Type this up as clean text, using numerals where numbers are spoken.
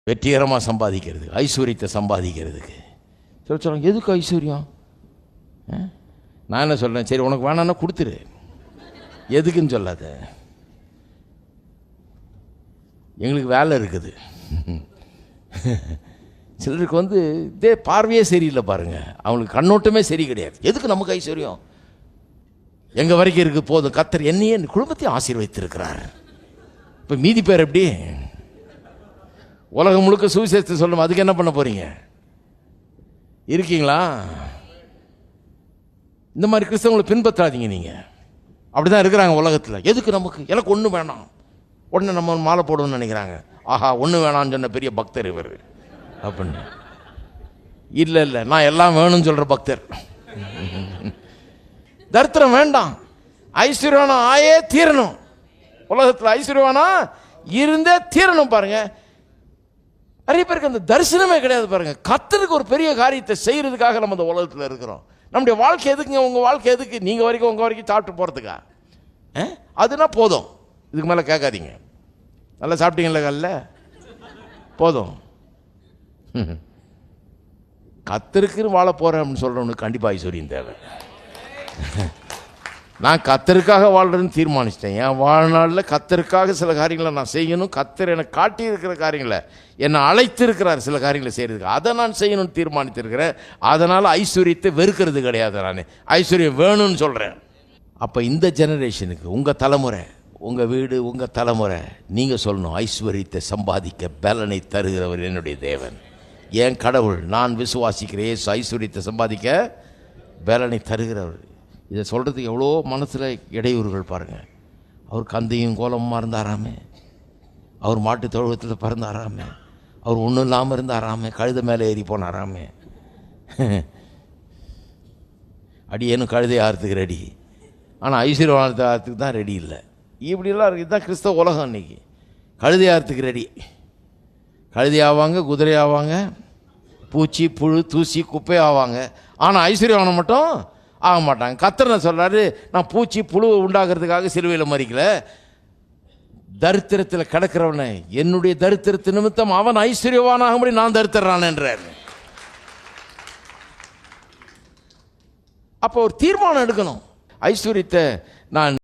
வெற்றிகரமாக சம்பாதிக்கிறது, ஐஸ்வர்யத்தை சம்பாதிக்கிறதுக்கு சொல்லுங்க. எதுக்கு ஐஸ்வர்யம்? நான் என்ன சொல்கிறேன், சரி உனக்கு வேணான்னா கொடுத்துரு, எதுக்குன்னு சொல்லாத. எங்களுக்கு வேலை இருக்குது. சிலருக்கு இதே பார்வையே சரியில்லை பாருங்க, அவங்களுக்கு கண்ணோட்டமே சரி கிடையாது. எதுக்கு நமக்கு ஐஸ்வர்யம்? எங்கள் வரைக்கும் இருக்குது போதும், கர்த்தர் என்னையே என் குடும்பத்தையும் ஆசீர்வதித்திருக்கிறார். இப்போ மீதி பேர் எப்படி? உலகம் முழுக்க சுவிசேஷத்தை சொல்லணும், அதுக்கு என்ன பண்ண போறீங்க? இருக்கீங்களா? இந்த மாதிரி கிறிஸ்தவங்களை பின்பற்றாதீங்க. நீங்கள் அப்படிதான் இருக்கிறாங்க உலகத்தில். எதுக்கு நமக்கு? எனக்கு ஒன்று வேணாம், ஒன்று நம்ம மாலை போடணும்னு நினைக்கிறாங்க. ஆஹா, ஒன்று வேணான்னு சொன்ன பெரிய பக்தர் இவர் அப்படின்னு. இல்லை இல்லை, நான் எல்லாம் வேணும்னு சொல்கிற பக்தர். தரித்திரம் வேண்டாம், ஐஸ்வர்யவானா ஆயே தீரணும். உலகத்தில் ஐஸ்வர்யவானா இருந்தே தீரணும். பாருங்க, நிறைய பேருக்கு அந்த தரிசனமே கிடையாது. பாருங்க, கர்த்தருக்கு ஒரு பெரிய காரியத்தை செய்யறதுக்காக நம்ம இந்த உலகத்தில் இருக்கிறோம். நம்முடைய வாழ்க்கை எதுக்குங்க? உங்கள் வாழ்க்கை எதுக்கு? நீங்கள் வரைக்கும் உங்கள் வரைக்கும் சாப்பிட்டு போகிறதுக்கா? அதுனா போதும், இதுக்கு மேலே கேட்காதீங்க. நல்லா சாப்பிட்டீங்களா? காலைல போதும். கர்த்தருக்குன்னு வாழ போகிறேன் அப்படின்னு சொல்கிறவனுக்கு கண்டிப்பாக ஐஸ்வர்யம் தேவை. நான் கர்த்தருக்காக வாழ்றேன்னு தீர்மானிச்சிட்டேன். என் வாழ்நாளில் கர்த்தருக்காக சில காரியங்களை நான் செய்யணும். கர்த்தர் எனக்கு காட்டி இருக்கிற காரியங்களை, என்னை அழைத்து இருக்கிறார் சில காரியங்களை செய்கிறதுக்கு, அதை நான் செய்யணும்னு தீர்மானித்திருக்கிறேன். அதனால் ஐஸ்வர்யத்தை வெறுக்கிறது கிடையாது. நான் ஐஸ்வர்யம் வேணும்னு சொல்கிறேன். அப்போ இந்த ஜெனரேஷனுக்கு, உங்கள் தலைமுறை, உங்கள் வீடு, உங்கள் தலைமுறை, நீங்கள் சொல்லணும், ஐஸ்வர்யத்தை சம்பாதிக்க பலனை தருகிறவர் என்னுடைய தேவன், என் கடவுள், நான் விசுவாசிக்கிற இயேசு ஐஸ்வர்யத்தை சம்பாதிக்க பலனை தருகிறவர். இதை சொல்கிறதுக்கு எவ்வளோ மனசில் இடையூறுகள் பாருங்கள். அவர் கந்தையும் கோலமாக இருந்தாராமே, அவர் மாட்டு தொழுவத்தில் பிறந்தாராமே, அவர் ஒன்றும் இல்லாமல் இருந்தாராமே, கழுதை மேலே ஏறி போனாராமே. அடியேனும் கழுதை ஆகிறதுக்கு ரெடி, ஆனால் ஐஸ்வர்யவானத்தை ஆகிறதுக்கு தான் ரெடி இல்லை. இப்படிலாம் இருக்குது. இதுதான் கிறிஸ்தவ உலகம். அன்றைக்கி கழுதை ஆகிறதுக்கு ரெடி, கழுதை ஆவாங்க, குதிரை ஆவாங்க, பூச்சி புழு தூசி குப்பை ஆவாங்க. ஆனால் ஐஸ்வர்யவானம் மட்டும் ஆக மாட்டாங்க. கர்த்தர் சொல்றாரு, நான் பூச்சி புழு உண்டாகிறதுக்காக சிலுவையில் மறிக்கல, தரித்திரத்தில் கிடக்கிறவனை என்னுடைய தரித்திரத்து நிமித்தம் அவன் ஐஸ்வர்யவானாகும்படி நான் தரித்திரான் என்றார். அப்போ ஒரு தீர்மானம் எடுக்கணும். ஐஸ்வர்யத்தை நான்